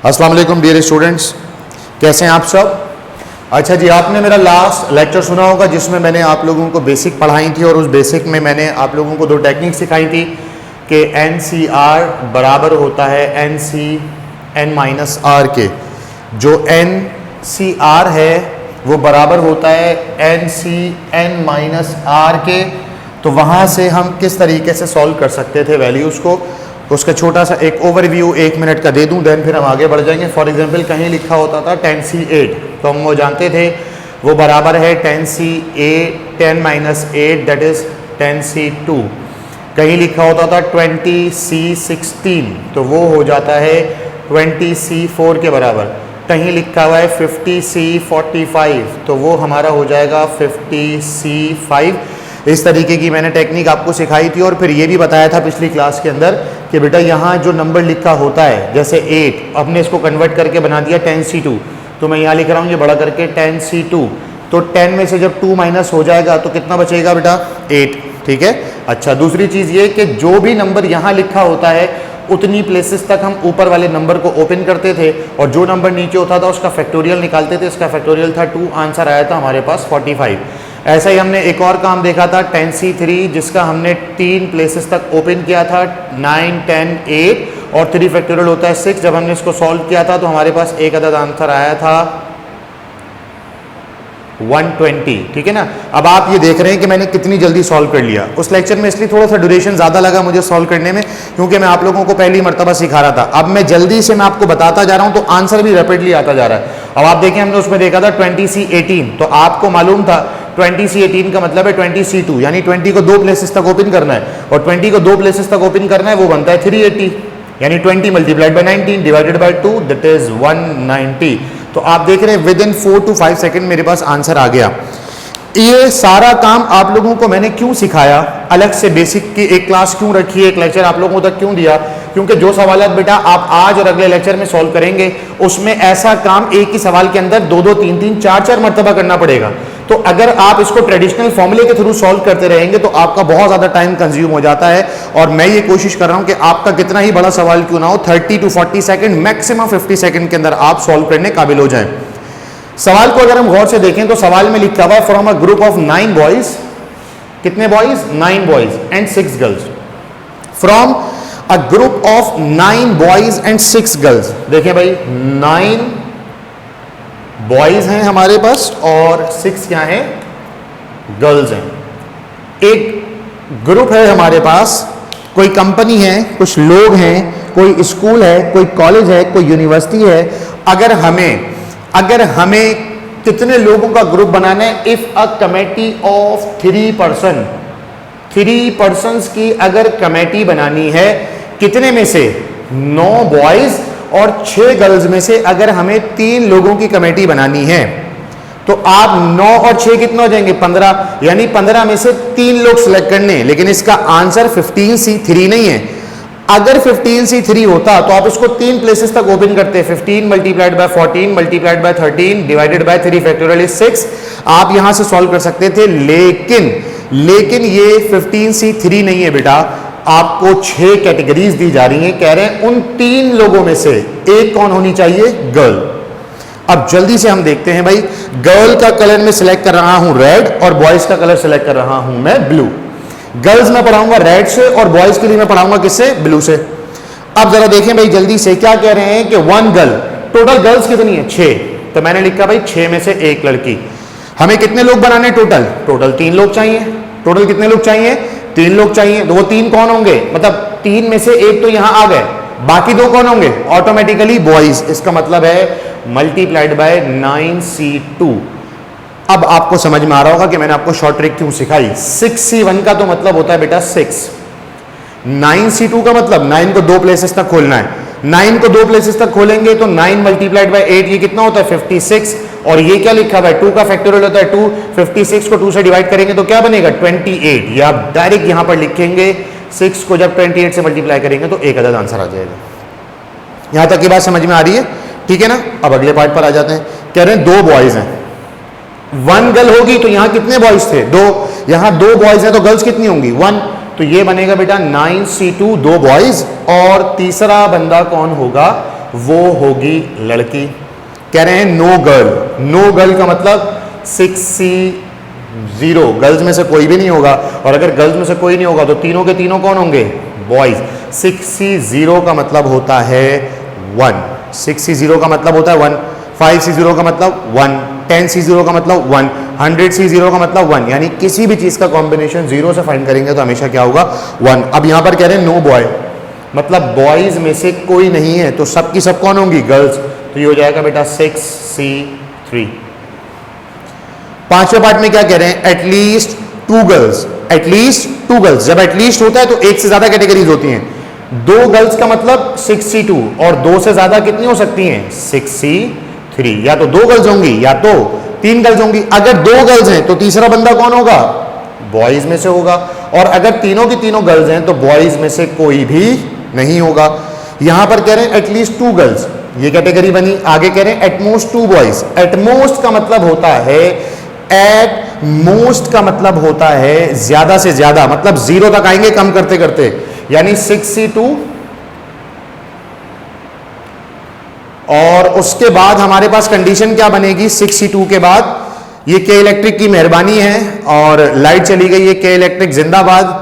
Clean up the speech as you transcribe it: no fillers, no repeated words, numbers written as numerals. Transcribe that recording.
अस्सलाम वालेकुम dear students, कैसे हैं आप सब। अच्छा जी, आपने मेरा लास्ट लेक्चर सुना होगा जिसमें मैंने आप लोगों को बेसिक पढ़ाई थी और उस बेसिक में मैंने आप लोगों को दो टेक्निक सिखाई थी कि NCR बराबर होता है NC_N-R के। जो NCR है वो बराबर होता है NC_N-R के। तो वहाँ से हम किस तरीके से सॉल्व कर सकते थे वैल्यूज़ को, उसका छोटा सा एक ओवरव्यू 1 मिनट का दे दूं, देन फिर हम आगे बढ़ जाएंगे। फॉर एग्जांपल कहीं लिखा होता था 10C8, तो हम वो जानते थे वो बराबर है 10 - 8 दैट इज 10C2। कहीं लिखा होता था 20C16, तो वो हो जाता है 20C4 के बराबर। कहीं लिखा हुआ है 50C45, तो वो हमारा हो जाएगा 50C5। इस तरीके की मैंने टेक्निक आपको सिखाई थी और फिर ये भी बताया था पिछली क्लास के अंदर कि बेटा यहाँ जो नंबर लिखा होता है जैसे 8, हमने इसको कन्वर्ट करके बना दिया 10C2, तो मैं यहाँ लिख रहा हूँ ये बड़ा करके 10C2। तो 10 में से जब 2 माइनस हो जाएगा तो कितना बचेगा बेटा 8, ठीक है। अच्छा, दूसरी चीज़ ये कि जो भी नंबर यहाँ लिखा होता है उतनी प्लेसेस तक हम ऊपर वाले नंबर को ओपन करते थे और जो नंबर नीचे होता था उसका फैक्टोरियल निकालते थे। इसका फैक्टोरियल था 2, आंसर आया था हमारे पास 45। ऐसा ही हमने एक और काम देखा था 10C3, जिसका हमने 3 प्लेसेस तक ओपन किया था 9, 10, 8 और 3 फैक्टोरियल होता है 6। जब हमने इसको सॉल्व किया था तो हमारे पास एक अदद आंसर आया था 120, ठीक है ना। अब आप ये देख रहे हैं कि मैंने कितनी जल्दी सॉल्व कर लिया। उस लेक्चर में इसलिए थोड़ा सा ड्यूरेशन ज़्यादा लगा मुझे सॉल्व करने में, क्योंकि मैं आप लोगों को पहली मर्तबा सिखा रहा था। अब मैं जल्दी से मैं आपको बताता जा रहा हूं तो आंसर भी रैपिडली आता जा रहा है। अब आप देखें, हमने उसमें देखा था 20C18, तो आपको मालूम था 20C18 का मतलब है 20C2, यानी 20 को 2 प्लेसेस तक ओपन करना है और 20 को 2 प्लेसेस तक ओपन करना है, वो बनता है 380, यानी 20 × 19 डिवाइडेड बाई 2 दैट इज 190। तो आप देख रहे हैं विद इन 4 to 5 सेकेंड मेरे पास आंसर आ गया। ये सारा काम आप लोगों को मैंने क्यों सिखाया, अलग से बेसिक की एक क्लास क्यों रखी है, एक लेक्चर आप लोगों तक क्यों दिया, क्योंकि जो सवाल बेटा आप आज और अगले लेक्चर में सॉल्व करेंगे उसमें ऐसा काम एक ही सवाल के अंदर 2-2, 3-3, 4-4 मरतबा करना पड़ेगा। तो अगर आप इसको ट्रेडिशनल फॉर्मूले के थ्रू सॉल्व करते रहेंगे तो आपका बहुत ज़्यादा टाइम कंज्यूम हो जाता है। और मैं ये कोशिश कर रहा हूं कि आपका कितना ही बड़ा सवाल क्यों ना हो, 30 to 40 सेकेंड, मैक्सिमम 50 सेकेंड के अंदर आप सॉल्व करने काबिल हो जाएं। सवाल को अगर हम गौर से देखें तो सवाल में लिखा हुआ है from a group of 9 boys, कितने boys 9 boys and 6 girls, from a group of 9 boys and 6 girls. देखें भाई 9 बॉयज हैं हमारे पास और 6 क्या हैं, गर्ल्स हैं। एक ग्रुप है हमारे पास, कोई कंपनी है, कुछ लोग हैं, कोई स्कूल है, कोई कॉलेज है, कोई यूनिवर्सिटी है। अगर हमें कितने लोगों का ग्रुप बनाना है, if a committee of 3 persons की अगर कमेटी बनानी है, कितने में से 9 बॉयज और 6 गर्ल्स में से अगर हमें 3 लोगों की कमेटी बनानी है तो आप 9 और 6 कितना हो जाएंगे 15, यानी 15 में से 3 लोग सिलेक्ट करने हैं। लेकिन इसका आंसर 15C3 नहीं है। अगर 15C3 होता तो आप इसको 3 प्लेसेस तक ओपन करते, 15 × 14 × 13 डिवाइडेड बाय 3 फैक्टोरियल इज 6। आप यहां से सॉल्व कर सकते थे, लेकिन ये 15C3 नहीं है बेटा। आपको 6 कैटेगरीज दी जा रही हैं, कह रहे हैं उन 3 लोगों में से एक कौन होनी चाहिए, गर्ल। अब जल्दी से हम देखते हैं भाई, गर्ल का कलर में सिलेक्ट कर रहा हूं रेड और बॉयज का कलर सिलेक्ट कर रहा हूं मैं ब्लू। गर्ल्स में पढ़ाऊंगा रेड से और बॉयज के लिए मैं पढ़ाऊंगा किससे, ब्लू से। अब जरा देखें भाई जल्दी से, क्या कह रहे हैं कि 1 गर्ल, टोटल गर्ल्स कितनी है 6, तो मैंने लिखा भाई 6 में से 1 लड़की। हमें कितने लोग बनाने टोटल 3 लोग चाहिए। टोटल कितने लोग चाहिए, 3 लोग चाहिए। तो वो 3 कौन होंगे, मतलब 3 में से 1 तो यहां आ गए, बाकी 2 कौन होंगे, ऑटोमेटिकली बॉयज। इसका मतलब है मल्टीप्लाइड बाय 9C2। अब आपको समझ में आ रहा होगा कि मैंने आपको शॉर्ट ट्रिक क्यों सिखाई। 6C1 का तो मतलब होता है बेटा 6, 9C2 का मतलब 9 को 2 प्लेसेस तक खोलना है। 9 को 2 प्लेसेस तक खोलेंगे तो 9 × 8 ये कितना होता है 56। और ये क्या लिखा हुआ है, 2 का फैक्टोरियल होता है 2, 56 को 2 से डिवाइड करेंगे तो क्या बनेगा 28। ये आप डायरेक्ट यहां पर लिखेंगे, 6 को जब 28 से मल्टीप्लाई करेंगे तो एक अदद आंसर आ जाएगा। यहां तक की बात समझ में आ रही है, ठीक है ना। अब अगले पार्ट पर आ जाते हैं। कह रहे हैं 2 बॉयज हैं, 1 गर्ल होगी तो यहां कितने बॉयज थे 2, यहां 2 बॉयज हैं तो गर्ल्स कितनी होंगी 1, तो ये बनेगा बेटा 9C2 2 बॉयज और तीसरा बंदा कौन होगा वो होगी लड़की। कह रहे हैं नो गर्ल, नो गर्ल का मतलब 6C0, गर्ल्स में से कोई भी नहीं होगा, और अगर गर्ल्स में से कोई नहीं होगा तो तीनों के तीनों कौन होंगे? बॉयज। 6C0 का मतलब होता है 1, 6C0 का मतलब होता है 1, 5C0 का मतलब 1, 10C0 का मतलब 1, 100C0 का मतलब 1, यानी किसी भी चीज का कॉम्बिनेशन 0 से फाइंड करेंगे तो हमेशा क्या होगा? 1। अब यहां पर कह रहे हैं नो बॉय, मतलब बॉयज में से कोई नहीं है, तो सब की सब कौन होंगी? गर्ल्स। तो ये हो जाएगा बेटा 6C3। पांचवें पार्ट में क्या कह रहे हैं? At least 2 girls, at least 2 girls. जब एटलीस्ट होता है तो एक से ज्यादा कैटेगरीज होती हैं। 2 गर्ल्स का मतलब 6C2, और 2 से ज्यादा कितनी हो सकती हैं? 6C3। या तो 2 गर्ल्स होंगी या तो 3 गर्ल्स होंगी। अगर 2 गर्ल्स हैं तो तीसरा बंदा कौन होगा? बॉयज में से होगा, और अगर तीनों की तीनों गर्ल्स हैं तो बॉयज में से कोई भी नहीं होगा। यहां पर कह रहे हैं एटलीस्ट 2 गर्ल्स, ये कैटेगरी बनी। आगे कह रहे हैं एटमोस्ट 2 बॉयज। एटमोस्ट का मतलब होता है, एट मोस्ट का मतलब होता है ज्यादा से ज्यादा, मतलब 0 तक आएंगे कम करते करते, यानी 6C2, और उसके बाद हमारे पास कंडीशन क्या बनेगी? 6C2 के बाद ये के इलेक्ट्रिक की मेहरबानी है और लाइट चली गई है, के इलेक्ट्रिक जिंदाबाद।